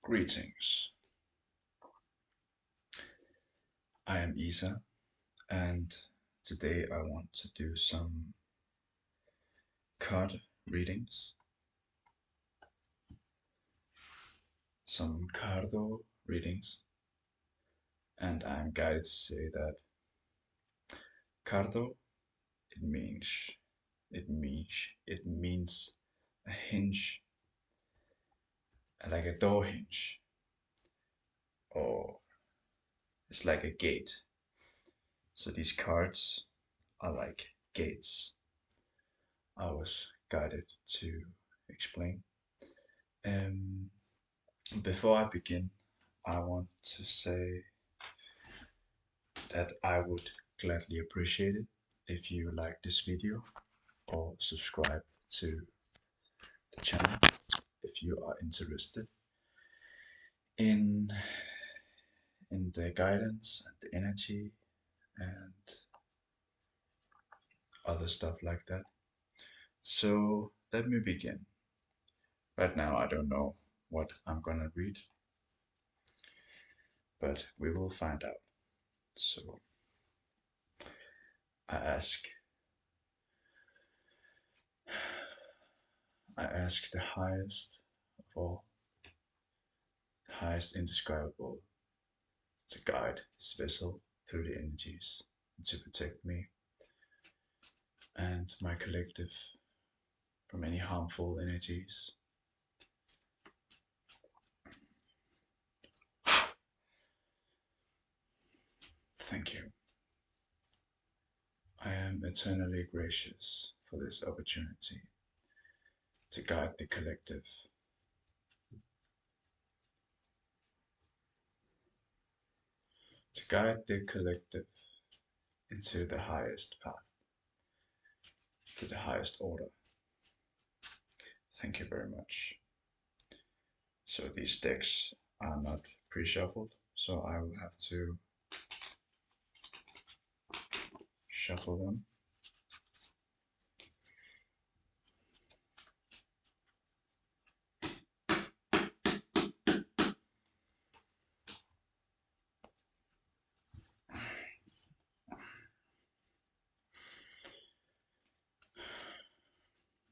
Greetings. I am Isa, and today I want to do some card readings, some cardo readings, and I'm guided to say that cardo it means a hinge, like a door hinge, or it's like a gate. So these cards are like gates. I was guided to explain. Um, Before I begin, I want to say that I would gladly appreciate it if you like this video or subscribe to the channel if you are interested in the guidance and the energy and other stuff like that. So let me begin. Right now I don't know what I'm gonna read, but we will find out. So I ask I ask the highest of all, the highest indescribable, to guide this vessel through the energies and to protect me and my collective from any harmful energies. Thank you. I am eternally gracious for this opportunity to guide the collective, to guide the collective into the highest path, to the highest order. Thank you very much. So these decks are not pre-shuffled, so I will have to shuffle them.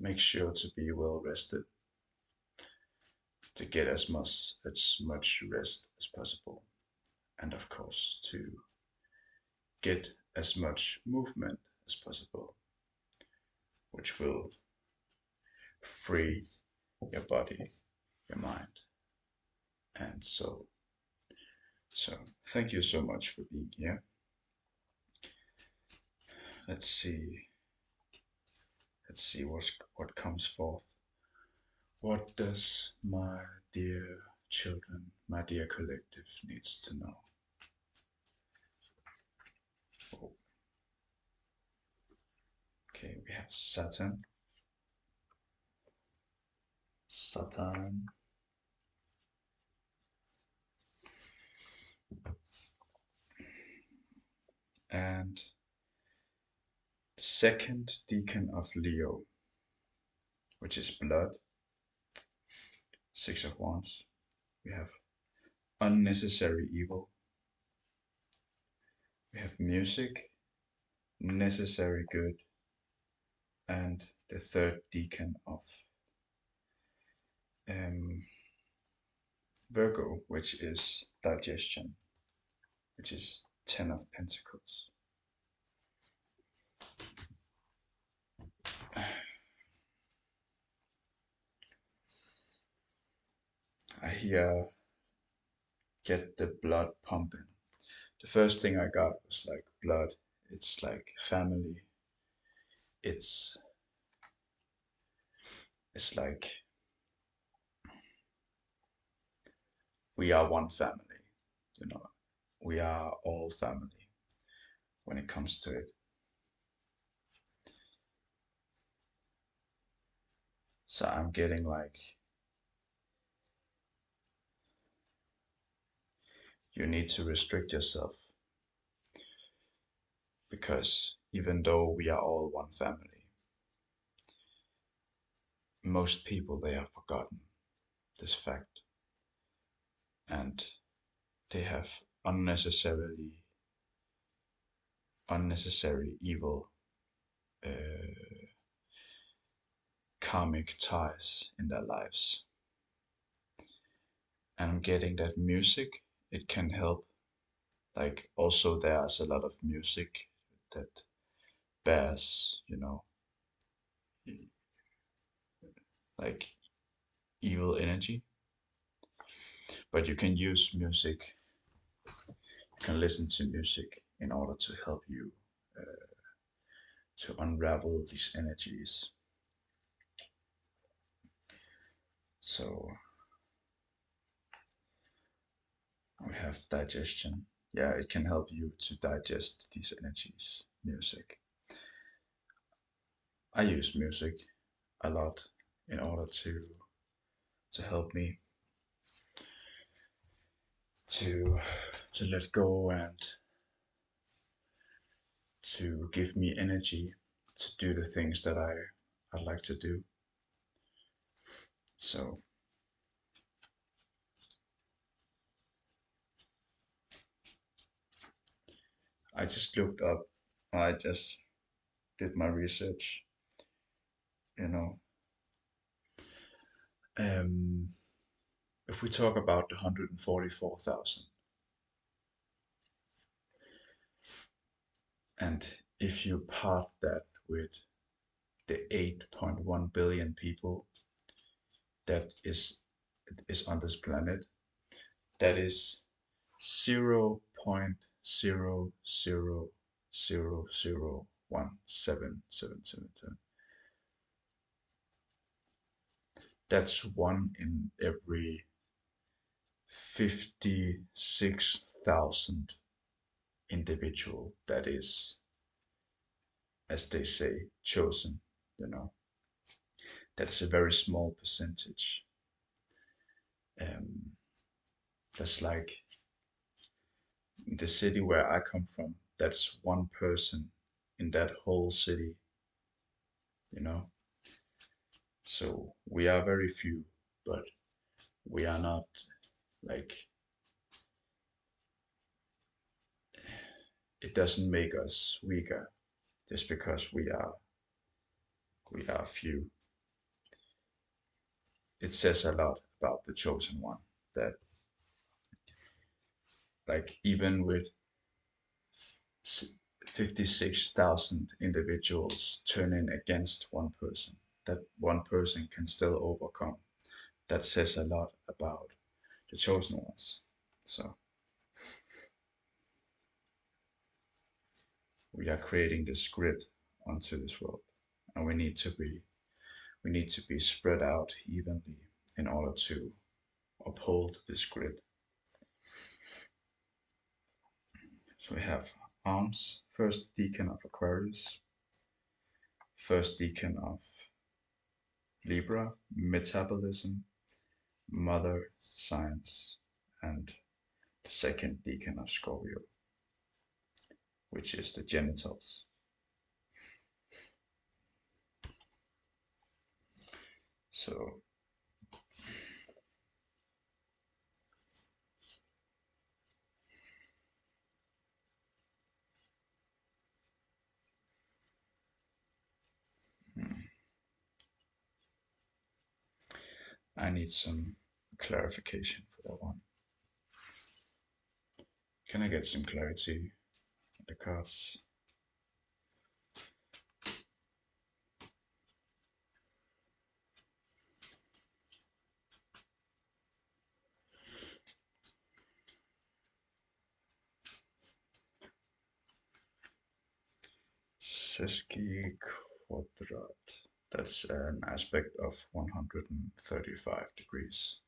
Make sure to be well rested to get as much rest as possible, and of course to get as much movement as possible, which will free your body, your mind, and soul. So thank you so much for being here. Let's see. Let's see what comes forth. What does my dear children, my dear collective needs to know? Oh, okay, we have Saturn, and second deacon of Leo, which is blood, Six of Wands. We have unnecessary evil. We have music, necessary good, and the third deacon of um, Virgo, which is digestion, which is Ten of Pentacles. I hear get the blood pumping. The first thing I got was like blood. It's like family. It's it's like we are one family, you know. We are all family when it comes to it. So I'm getting like you need to restrict yourself because even though we are all one family, most people, they have forgotten this fact, and they have unnecessarily unnecessary evil uh, karmic ties in their lives. And I'm getting that music, it can help. Like, also there's a lot of music that bears, like evil energy. But you can use music, you can listen to music in order to help you to unravel these energies. So we have digestion. Yeah, it can help you to digest these energies. Music. I use music a lot in order to help me to to let go and to give me energy to do the things that I'd like to do. So I just looked up, I just did my research, you know. Um, if we talk about the 144,000, and if you part that with the 8.1 billion people that is on this planet, that is 0.000017777. That's one in every 56,000 individual that is, as they say, chosen, you know. That's a very small percentage. Um, that's like the city where I come from, that's one person in that whole city, you know. So we are very few, but we are not like, it doesn't make us weaker just because we are few. It says a lot about the chosen one that, like, even with 56,000 individuals turning against one person, that one person can still overcome. That says a lot about the chosen ones. So we are creating this grid onto this world, and we need to be spread out evenly in order to uphold this grid. So we have arms, first decan of Aquarius, first decan of Libra, metabolism, mother, science, and the second decan of Scorpio, which is the genitals. So I need some clarification for that one. Can I get some clarity on the cards? Sesquiquadrat. That's an aspect of 135 degrees.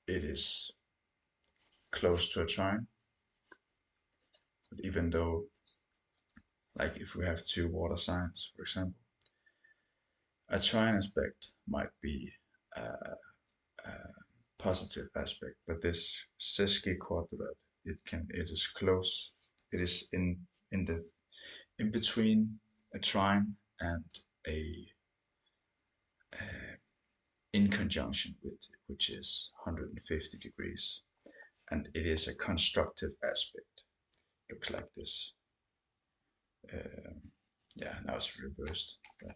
It is close to a trine, but even though, like if we have two water signs, for example, a trine aspect might be a, a positive aspect, but this sesquiquadrat, it is close. It is in the in between a trine and a in conjunction with it, which is 150 degrees, and it is a constructive aspect. Looks like this. Yeah, now it's reversed. But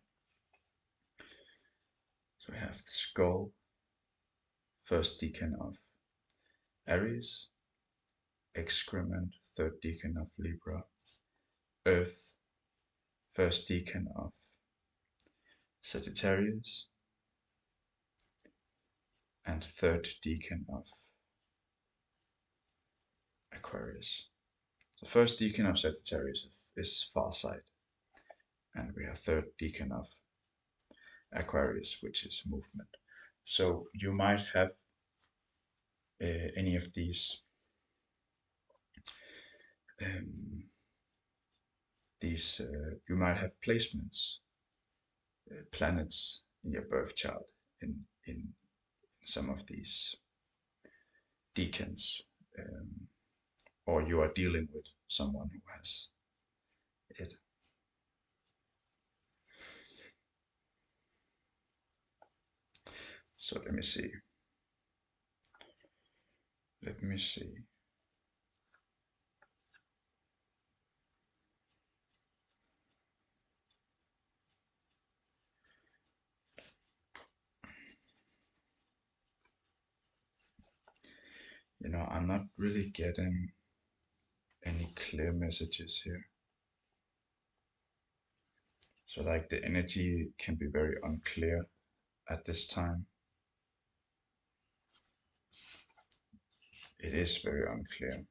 so we have the skull, first decan of Aries, excrement, third decan of Libra, earth, first decan of Sagittarius, and third decan of Aquarius. The first decan of Sagittarius is far side, and we have third decan of Aquarius, which is movement. So you might have any of um, these. You might have placements, planets in your birth chart in some of these decans, or you are dealing with someone who has it. So let me see. Let me see. I'm not really getting any clear messages here. So like the energy can be very unclear at this time. It is very unclear.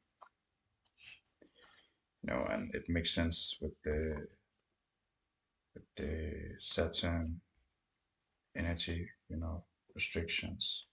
And it makes sense with the Saturn energy, restrictions.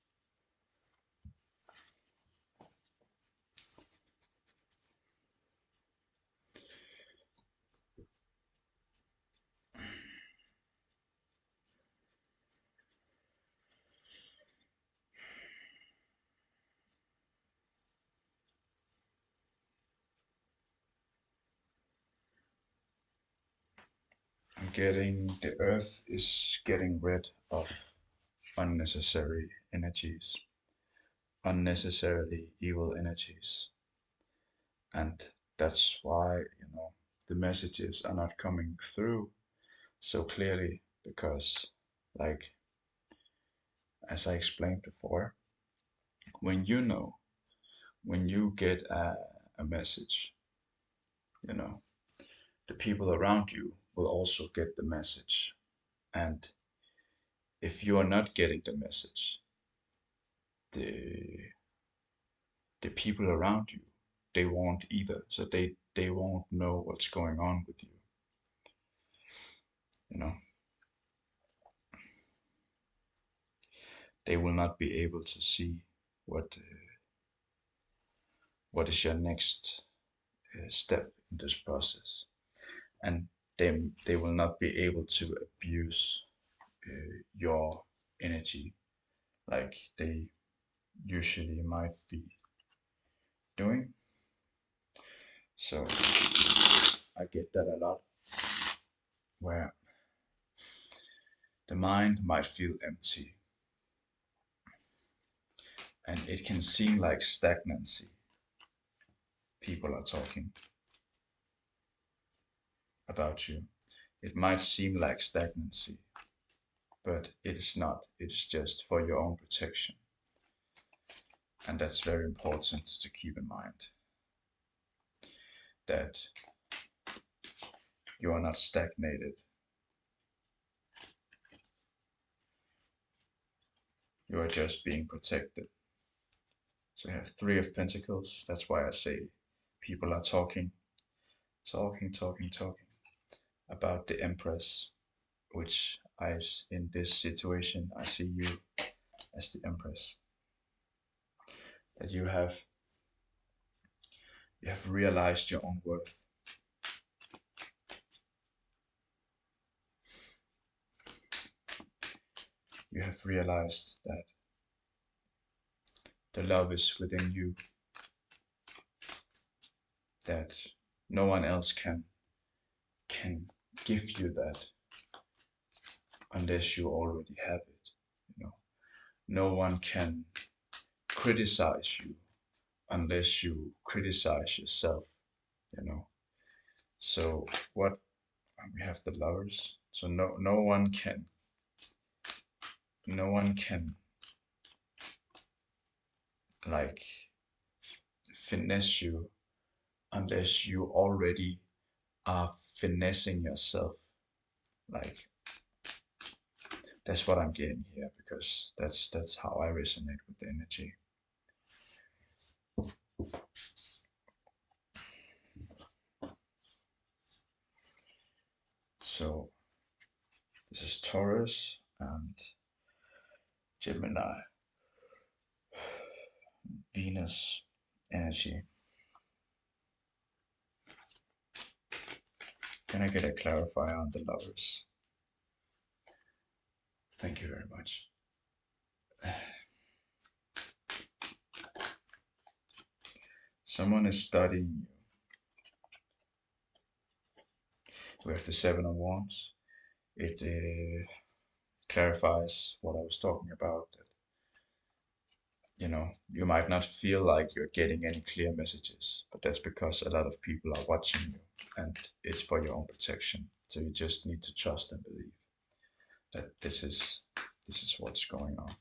I'm getting the earth is getting rid of unnecessary energies, unnecessarily evil energies. And that's why, the messages are not coming through so clearly because, like, as I explained before, when when you get a message, you know, the people around you will also get the message. And if you are not getting the message, the the people around you, they won't either. So they won't know what's going on with you. You know, they will not be able to see what is your next step in this process, and they will not be able to abuse your energy like they usually might be doing. So I get that a lot, where the mind might feel empty and it can seem like stagnancy. People are talking about you. It might seem like stagnancy, but it is not. It's just for your own protection. And that's very important to keep in mind, that you are not stagnated. You are just being protected. So we have Three of Pentacles. That's why I say people are talking about the Empress, which in this situation, I see you as the Empress. That you have realized your own worth. You have realized that the love is within you, that no one else can give you that unless you already have it. no one can criticize you unless you criticize yourself, you know. So what we have the lovers. So no one can like finesse you unless you already are finessing yourself. Like that's what I'm getting here because that's how I resonate with the energy. So this is Taurus and Gemini, Venus energy. Can I get a clarifier on the lovers? Thank you very much. Someone is studying you. We have the Seven of Wands. It clarifies what I was talking about. You might not feel like you're getting any clear messages, but that's because a lot of people are watching you, and it's for your own protection. So you just need to trust and believe that this is what's going on.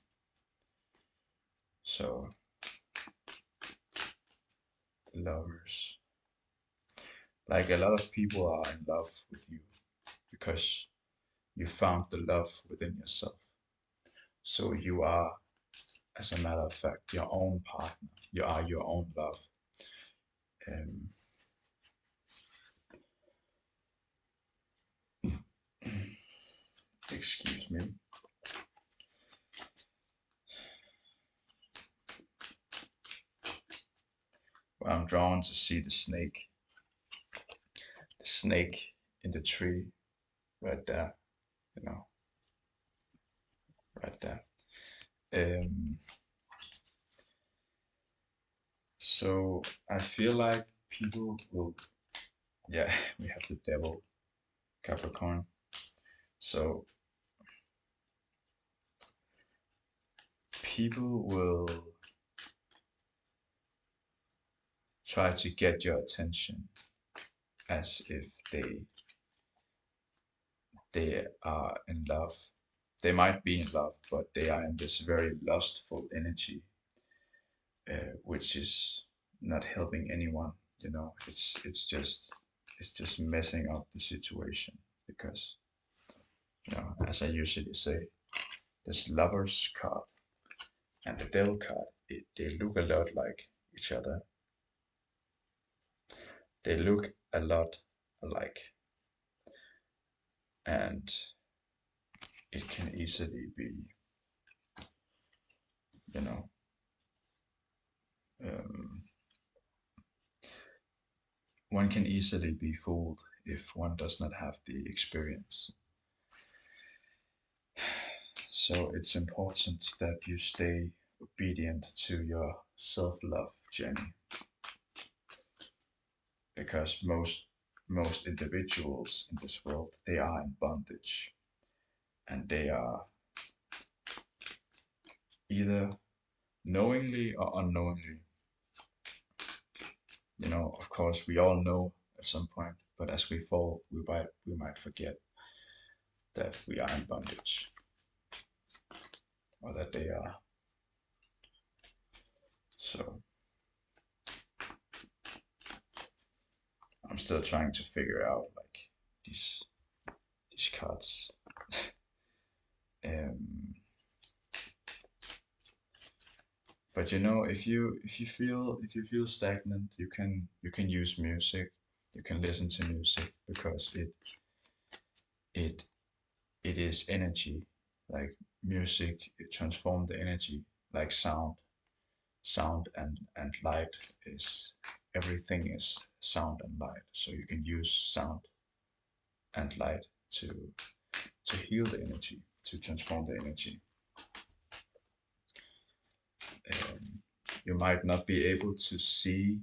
So, lovers, like a lot of people are in love with you because you found the love within yourself. So you are, as a matter of fact, your own partner. You are your own love. Um, excuse me. Well, I'm drawn to see the snake in the tree right there, you know, right there. Um, so I feel like people will, yeah, we have the devil, Capricorn. So people will try to get your attention as if they are in love. They might be in love, but they are in this very lustful energy, which is not helping anyone. It's just messing up the situation because as I usually say, this lovers card and the devil card, they look a lot like each other. They look a lot alike, and it can easily be, you know, um, one can easily be fooled if one does not have the experience. So it's important that you stay obedient to your self-love journey because most individuals in this world, they are in bondage, and they are either knowingly or unknowingly. Of course we all know at some point, but as we fall, we might forget that we are in bondage, or that they are. So I'm still trying to figure out like these cards. um, but if you feel stagnant, you can use music. You can listen to music because it it is energy. Like music, it transforms the energy. Like sound and light is everything is sound and light. So you can use sound and light to heal the energy, to transform the energy. Um, you might not be able to see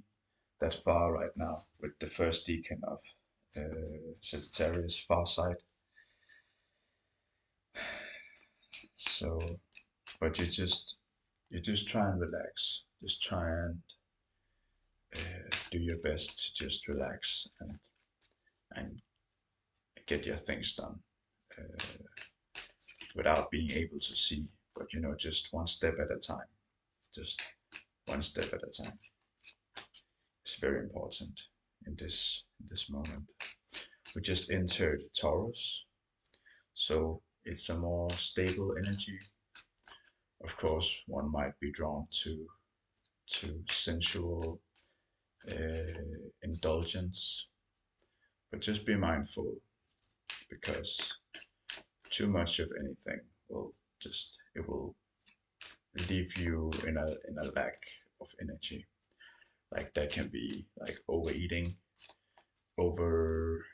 that far right now with the first decan of Sagittarius far side. So but you just try and relax. Just try and do your best to just relax and get your things done without being able to see. But just one step at a time. Just one step at a time. It's very important in this moment. We just entered Taurus, so it's a more stable energy. Of course, one might be drawn to sensual indulgence, but just be mindful because too much of anything will leave you in a lack of energy. Like that can be like overeating, over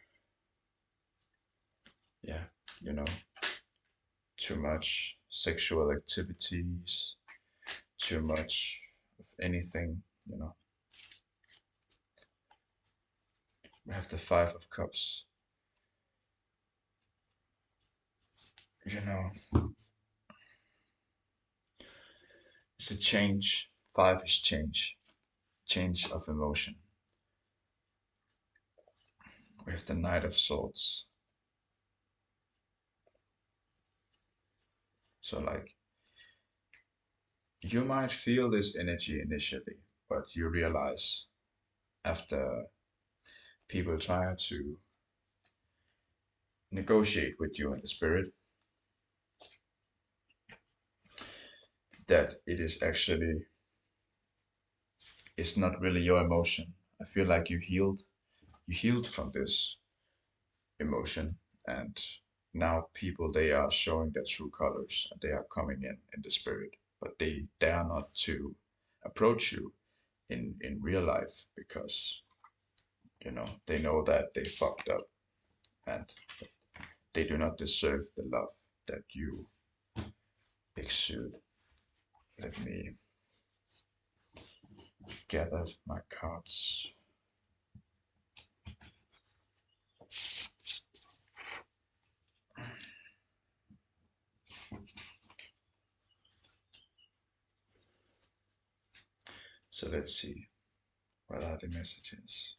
yeah, you know, too much sexual activities, too much of anything. We have the Five of Cups. You know, it's a change. Five is change, change of emotion. We have the Knight of Swords. So, like, you might feel this energy initially, but you realize after people try to negotiate with you in the spirit that it is actually it's not really your emotion. I feel like you healed from this emotion, and now people they are showing their true colors and they are coming in the spirit, but they dare not to approach you in real life because they know that they fucked up and they do not deserve the love that you exude. Let me gather my cards. So let's see, what are the messages?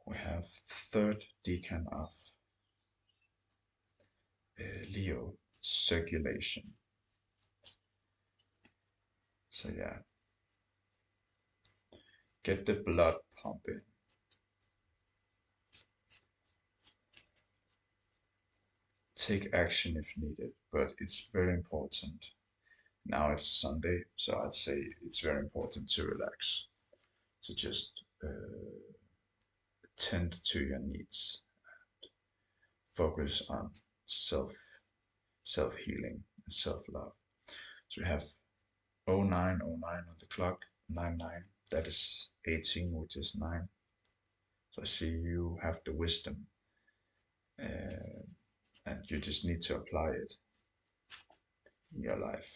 We have third decan of Leo, circulation. So yeah, get the blood pumping. Take action if needed, but it's very important. Now it's Sunday, so I'd say it's very important to relax, to just tend to your needs, focus on self self healing and self love. So we have 0909 on the clock, 99. That is 18, which is 9. So I see you have the wisdom, uh, and you just need to apply it in your life.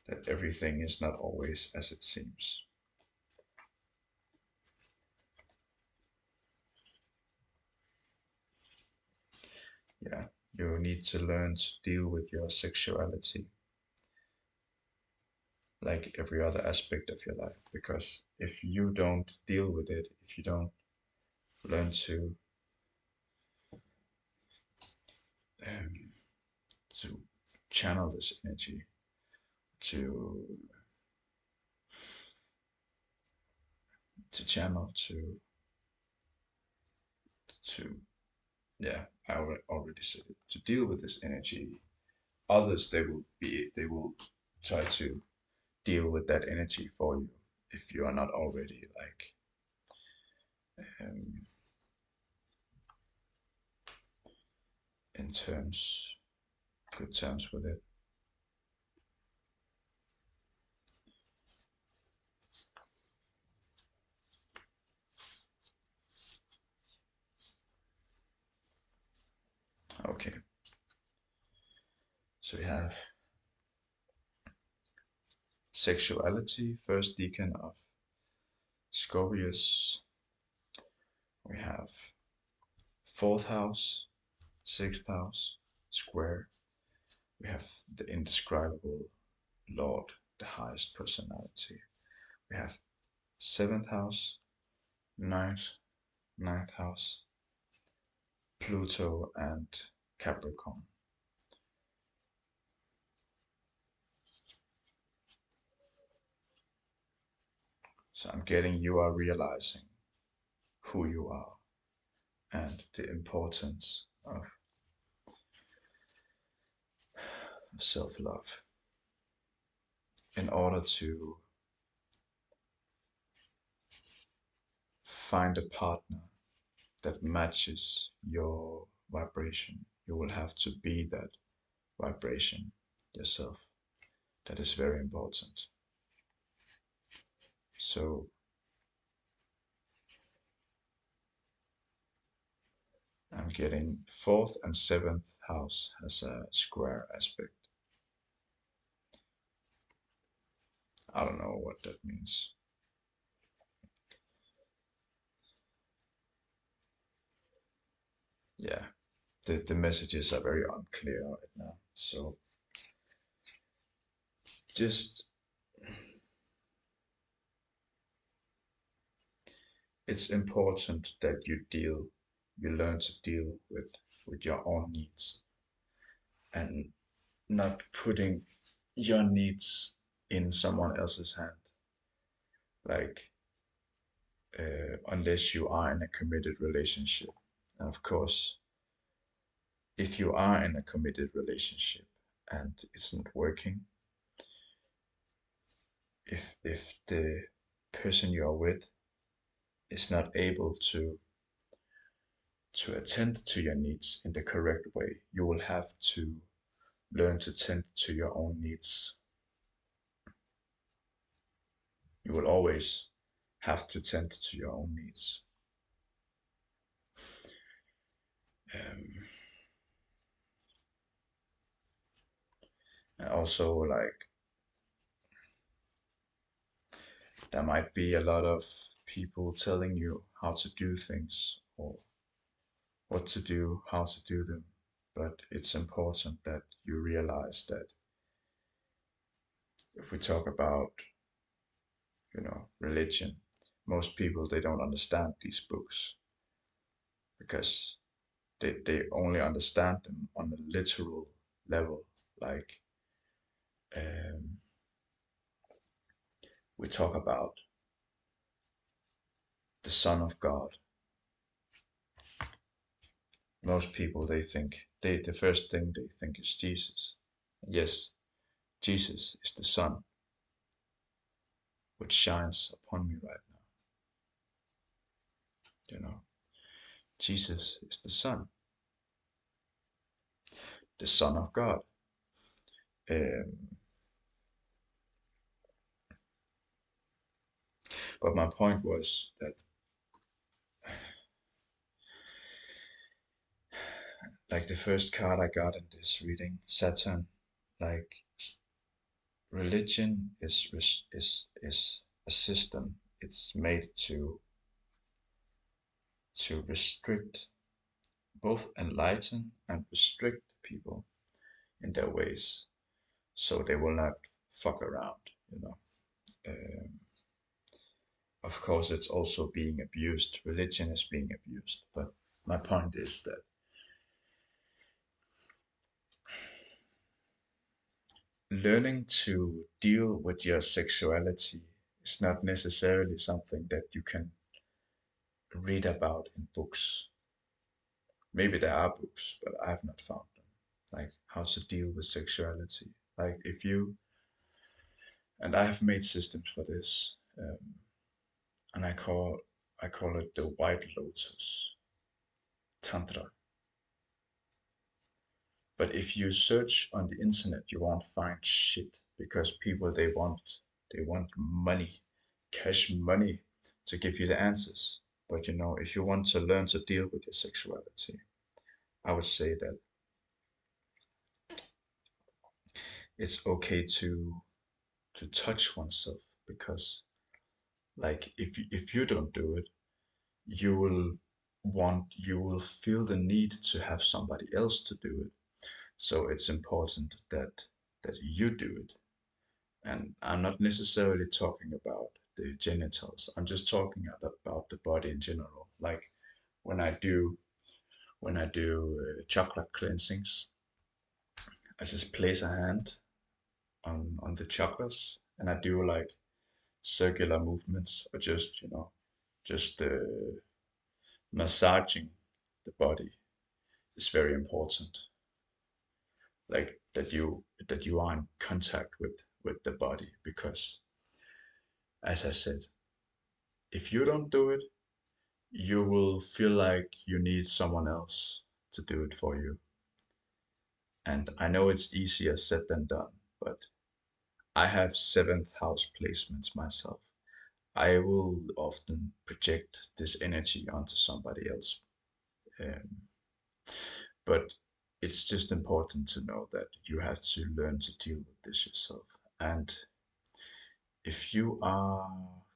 That everything is not always as it seems. Yeah, you need to learn to deal with your sexuality like every other aspect of your life. Because if you don't deal with it, if you don't learn um, to channel this energy, to channel to yeah, I already said it. To deal with this energy, others they will try to deal with that energy for you if you are not already like um, in terms good terms with it. Okay, so we have sexuality, first decan of Scorpius. We have fourth house, sixth house, square. We have the indescribable Lord, the highest personality. We have seventh house, ninth, ninth house, Pluto, and Capricorn. So I'm getting you are realizing who you are and the importance of self love in order to find a partner that matches your vibration. You will have to be that vibration yourself. That is very important. So I'm getting fourth and seventh house as a square aspect. I don't know what that means. Yeah, the messages are very unclear right now. So just it's important that you learn to deal with your own needs and not putting your needs in someone else's hand. Like unless you are in a committed relationship. And of course, if you are in a committed relationship and it's not working, if the person you are with is not able to attend to your needs in the correct way, you will have to learn to tend to your own needs. You will always have to tend to your own needs. Um, and also, like, there might be a lot of people telling you how to do things or what to do, how to do them. But it's important that you realize that if we talk about, religion, most people they don't understand these books because they only understand them on a literal level. Like um, we talk about the Son of God. Most people they think the first thing they think is Jesus. Yes, Jesus is the sun which shines upon me right now. You know, Jesus is the Son of God. Um, but my point was that, like the first card I got in this reading, Saturn, like religion is a system. It's made to restrict, both enlighten and restrict people in their ways, so they will not fuck around. You know, um, of course, it's also being abused. Religion is being abused, but my point is that learning to deal with your sexuality is not necessarily something that you can read about in books. Maybe there are books, but I have not found them. Like how to deal with sexuality. Like if you, and I have made systems for this, and I call it the White Lotus Tantra. But if you search on the internet, you won't find shit because people they want money, cash money to give you the answers. But if you want to learn to deal with your sexuality, I would say that it's okay to touch oneself because, like, if you don't do it, you will. you will feel the need to have somebody else to do it. So it's important that you do it. And I'm not necessarily talking about the genitals. I'm just talking about the body in general. Like when I do chakra cleansings, I just place a hand on the chakras and I do like circular movements or just just massaging the body is very important. Like that you are in contact with the body because, as I said, if you don't do it, you will feel like you need someone else to do it for you. And I know it's easier said than done, but I have seventh house placements myself. I will often project this energy onto somebody else. Um, but it's just important to know that you have to learn to deal with this yourself. And if you are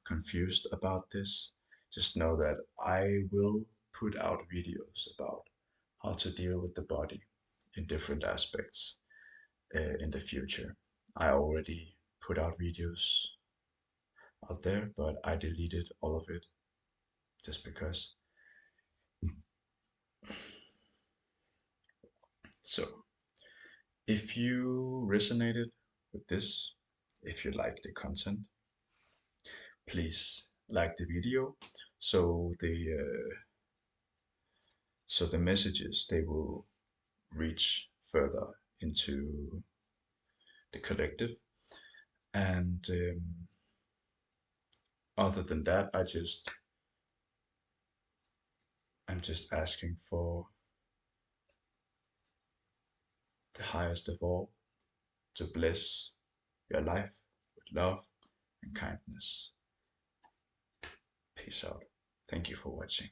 confused about this, just know that I will put out videos about how to deal with the body in different aspects in the future. I already put out videos out there, but I deleted all of it just because. So, if you resonated with this, if you like the content, please like the video so the messages they will reach further into the collective. And other than that, I'm just asking for the highest of all to bless your life with love and kindness. Peace out. Thank you for watching.